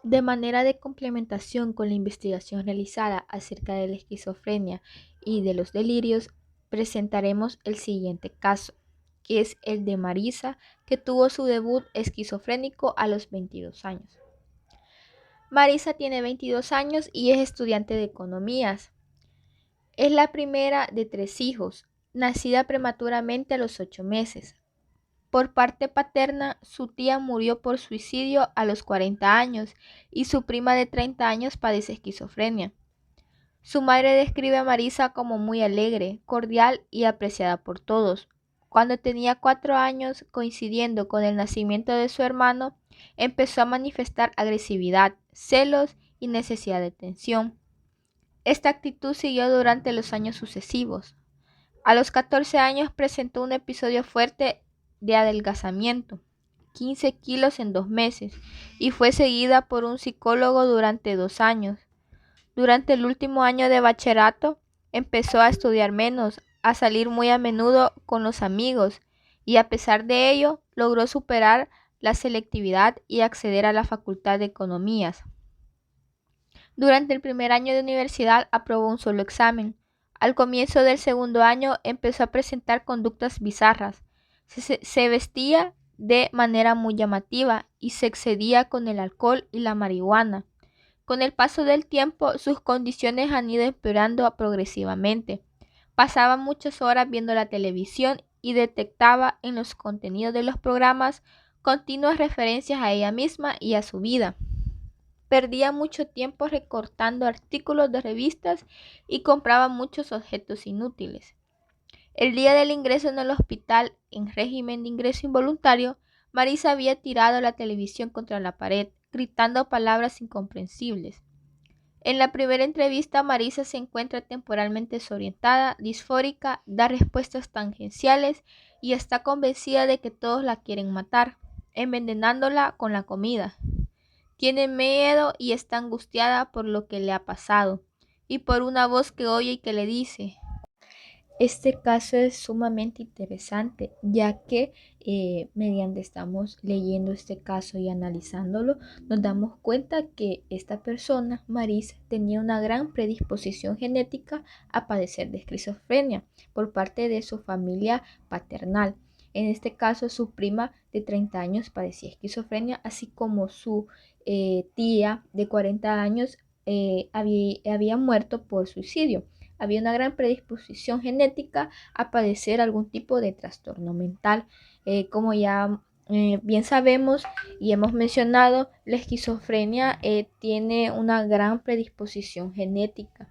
De manera de complementación con la investigación realizada acerca de la esquizofrenia y de los delirios, presentaremos el siguiente caso, que es el de Marisa, que tuvo su debut esquizofrénico a los 22 años. Marisa tiene 22 años y es estudiante de economías. Es la primera de 3 hijos, nacida prematuramente a los 8 meses. Por parte paterna, su tía murió por suicidio a los 40 años y su prima de 30 años padece esquizofrenia. Su madre describe a Marisa como muy alegre, cordial y apreciada por todos. Cuando tenía 4 años, coincidiendo con el nacimiento de su hermano, empezó a manifestar agresividad, celos y necesidad de atención. Esta actitud siguió durante los años sucesivos. A los 14 años presentó un episodio fuerte de adelgazamiento, 15 kilos en 2 meses, y fue seguida por un psicólogo durante 2 años. Durante el último año de bachillerato empezó a estudiar menos, a salir muy a menudo con los amigos, y a pesar de ello logró superar la selectividad y acceder a la Facultad de Economías. Durante el primer año de universidad aprobó un solo examen. Al comienzo del segundo año empezó a presentar conductas bizarras. Se vestía de manera muy llamativa y se excedía con el alcohol y la marihuana. Con el paso del tiempo, sus condiciones han ido empeorando progresivamente. Pasaba muchas horas viendo la televisión y detectaba en los contenidos de los programas continuas referencias a ella misma y a su vida. Perdía mucho tiempo recortando artículos de revistas y compraba muchos objetos inútiles. El día del ingreso en el hospital en régimen de ingreso involuntario, Marisa había tirado la televisión contra la pared, gritando palabras incomprensibles. En la primera entrevista, Marisa se encuentra temporalmente desorientada, disfórica, da respuestas tangenciales y está convencida de que todos la quieren matar, envenenándola con la comida. Tiene miedo y está angustiada por lo que le ha pasado y por una voz que oye y que le dice. Este caso es sumamente interesante, ya que mediante estamos leyendo este caso y analizándolo, nos damos cuenta que esta persona, Marisa, tenía una gran predisposición genética a padecer de esquizofrenia por parte de su familia paternal. En este caso, su prima de 30 años padecía esquizofrenia, así como su tía de 40 años había muerto por suicidio. Había una gran predisposición genética a padecer algún tipo de trastorno mental. Como ya bien sabemos y hemos mencionado, la esquizofrenia tiene una gran predisposición genética.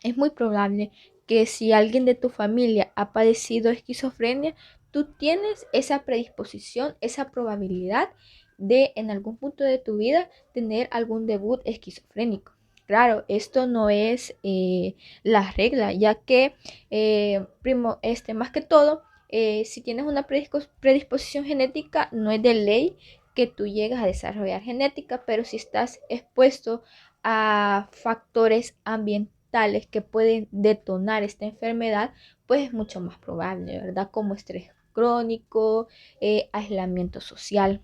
Es muy probable que si alguien de tu familia ha padecido esquizofrenia, tú tienes esa predisposición, esa probabilidad de en algún punto de tu vida tener algún debut esquizofrénico. Claro, esto no es la regla, ya que más que todo, si tienes una predisposición genética, no es de ley que tú llegues a desarrollar genética, pero si estás expuesto a factores ambientales que pueden detonar esta enfermedad, pues es mucho más probable, ¿verdad? Como estrés crónico, aislamiento social.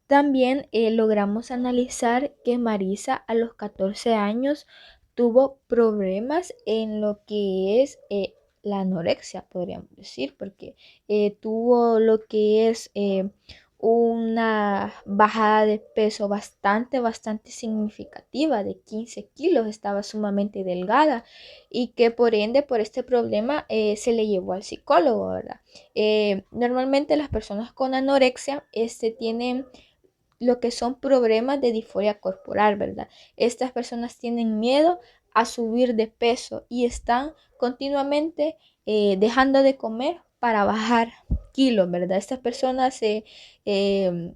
También logramos analizar que Marisa a los 14 años tuvo problemas en lo que es la anorexia, podríamos decir, porque tuvo lo que es una bajada de peso bastante significativa, de 15 kilos, estaba sumamente delgada y que por ende por este problema se le llevó al psicólogo, ¿verdad? Normalmente las personas con anorexia tienen lo que son problemas de disforia corporal, ¿verdad? Estas personas tienen miedo a subir de peso y están continuamente dejando de comer para bajar kilos, ¿verdad? Estas personas tienen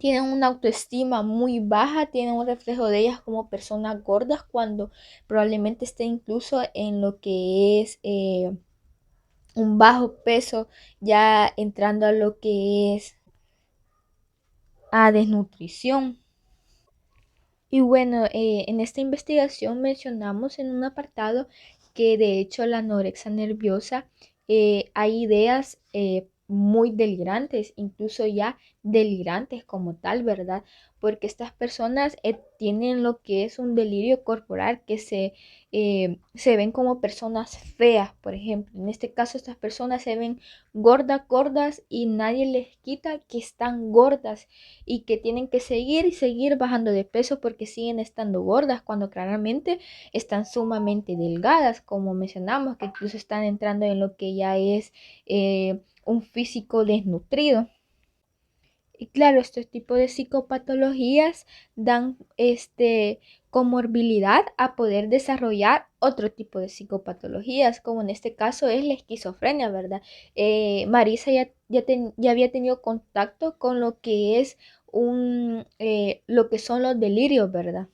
una autoestima muy baja, tienen un reflejo de ellas como personas gordas cuando probablemente estén incluso en lo que es un bajo peso, ya entrando a lo que es a desnutrición. Y bueno, en esta investigación mencionamos en un apartado que de hecho la anorexia nerviosa hay ideas muy delirantes, incluso ya delirantes como tal, ¿verdad? Porque estas personas tienen lo que es un delirio corporal, que se ven como personas feas, por ejemplo. En este caso, estas personas se ven gordas, gordas y nadie les quita que están gordas y que tienen que seguir y seguir bajando de peso porque siguen estando gordas cuando claramente están sumamente delgadas, como mencionamos, que incluso están entrando en lo que ya es un físico desnutrido. Y claro, este tipo de psicopatologías dan comorbilidad a poder desarrollar otro tipo de psicopatologías, como en este caso es la esquizofrenia, ¿verdad? Marisa ya había tenido contacto con lo que es lo que son los delirios, ¿verdad?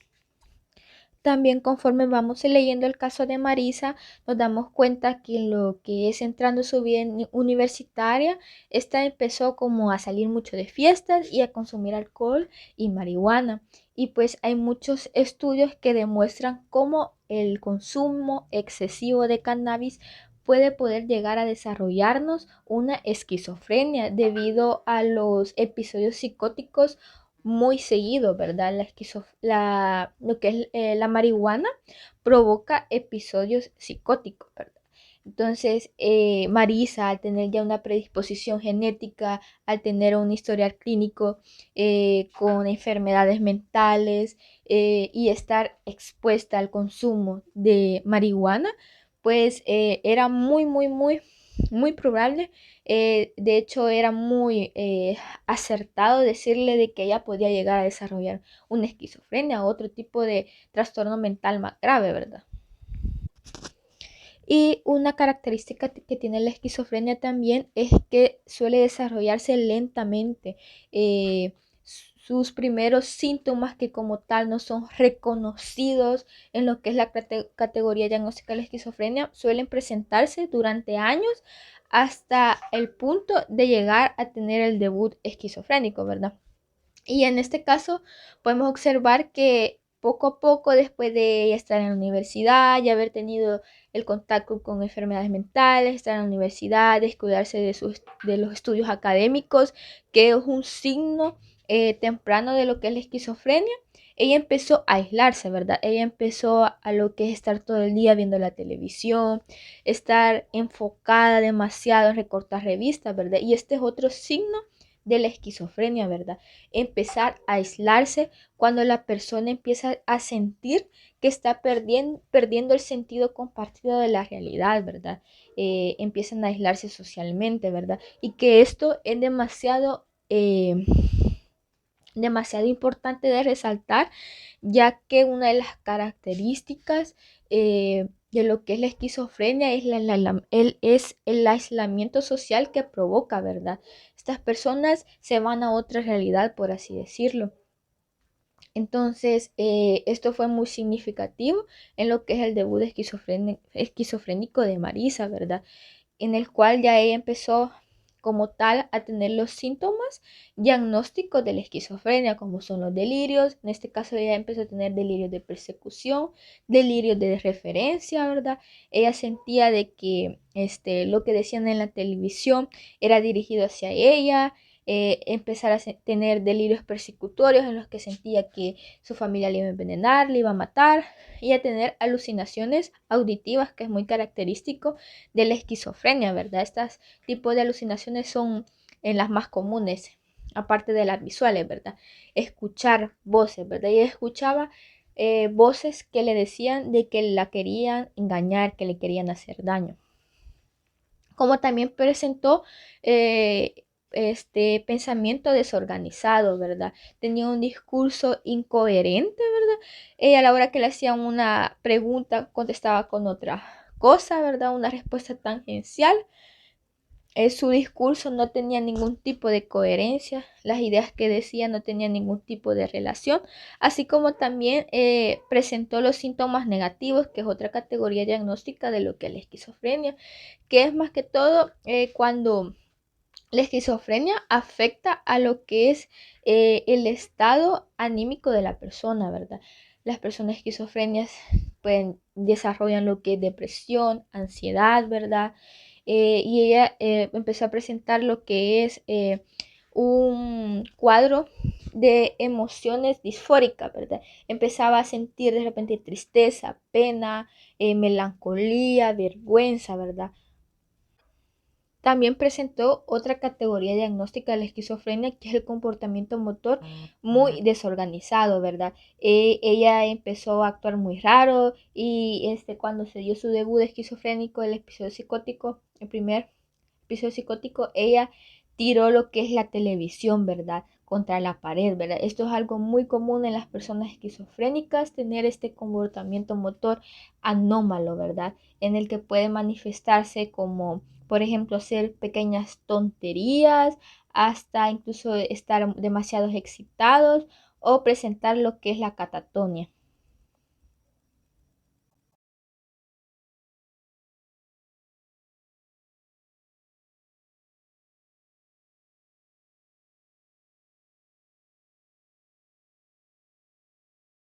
También conforme vamos leyendo el caso de Marisa, nos damos cuenta que lo que es entrando su vida universitaria, esta empezó como a salir mucho de fiestas y a consumir alcohol y marihuana. Y pues hay muchos estudios que demuestran cómo el consumo excesivo de cannabis puede poder llegar a desarrollarnos una esquizofrenia debido a los episodios psicóticos muy seguido, ¿verdad? Lo que es la marihuana provoca episodios psicóticos, ¿verdad? Entonces, Marisa, al tener ya una predisposición genética, al tener un historial clínico con enfermedades mentales y estar expuesta al consumo de marihuana, pues era muy, muy, muy, muy probable. De hecho, era muy acertado decirle de que ella podía llegar a desarrollar una esquizofrenia o otro tipo de trastorno mental más grave, ¿verdad? Y una característica que tiene la esquizofrenia también es que suele desarrollarse lentamente. Sus primeros síntomas que como tal no son reconocidos en lo que es la categoría diagnóstica de la esquizofrenia suelen presentarse durante años hasta el punto de llegar a tener el debut esquizofrénico, ¿verdad? Y en este caso podemos observar que poco a poco, después de estar en la universidad y haber tenido el contacto con enfermedades mentales, estar en la universidad, descuidarse de los estudios académicos, que es un signo temprano de lo que es la esquizofrenia, ella empezó a aislarse, ¿verdad? Ella empezó a lo que es estar todo el día viendo la televisión, estar enfocada demasiado en recortar revistas, ¿verdad? Y este es otro signo de la esquizofrenia, ¿verdad? Empezar a aislarse cuando la persona empieza a sentir que está perdiendo el sentido compartido de la realidad, ¿verdad? Empiezan a aislarse socialmente, ¿verdad? Y que esto es demasiado importante de resaltar, ya que una de las características de lo que es la esquizofrenia es el aislamiento social que provoca, ¿verdad? Estas personas se van a otra realidad, por así decirlo. Entonces, esto fue muy significativo en lo que es el debut esquizofrénico de Marisa, ¿verdad? En el cual ya ella empezó como tal a tener los síntomas diagnósticos de la esquizofrenia, como son los delirios. En este caso ella empezó a tener delirios de persecución, delirios de referencia, ¿verdad? Ella sentía de que lo que decían en la televisión era dirigido hacia ella. Empezar a tener delirios persecutorios en los que sentía que su familia le iba a envenenar, le iba a matar, y a tener alucinaciones auditivas, que es muy característico de la esquizofrenia, ¿verdad? Estos tipos de alucinaciones son en las más comunes, aparte de las visuales, ¿verdad? Escuchar voces, ¿verdad? Y escuchaba voces que le decían de que la querían engañar, que le querían hacer daño. Como también presentó este pensamiento desorganizado, ¿verdad? Tenía un discurso incoherente, ¿verdad? A la hora que le hacían una pregunta contestaba con otra cosa, ¿verdad? Una respuesta tangencial. Su discurso no tenía ningún tipo de coherencia, las ideas que decía no tenían ningún tipo de relación, así como también presentó los síntomas negativos, que es otra categoría diagnóstica de lo que es la esquizofrenia, que es más que todo cuando la esquizofrenia afecta a lo que es el estado anímico de la persona, ¿verdad? Las personas esquizofrenias desarrollan lo que es depresión, ansiedad, ¿verdad? y ella empezó a presentar lo que es un cuadro de emociones disfóricas, ¿verdad? Empezaba a sentir de repente tristeza, pena, melancolía, vergüenza, ¿verdad? También presentó otra categoría diagnóstica de la esquizofrenia, que es el comportamiento motor muy desorganizado, ¿verdad? Ella empezó a actuar muy raro y cuando se dio su debut de esquizofrénico, el episodio psicótico, el primer episodio psicótico, ella tiró lo que es la televisión, ¿verdad? Contra la pared, ¿verdad? Esto es algo muy común en las personas esquizofrénicas, tener este comportamiento motor anómalo, ¿verdad? En el que puede manifestarse como, por ejemplo, hacer pequeñas tonterías, hasta incluso estar demasiado excitados o presentar lo que es la catatonia.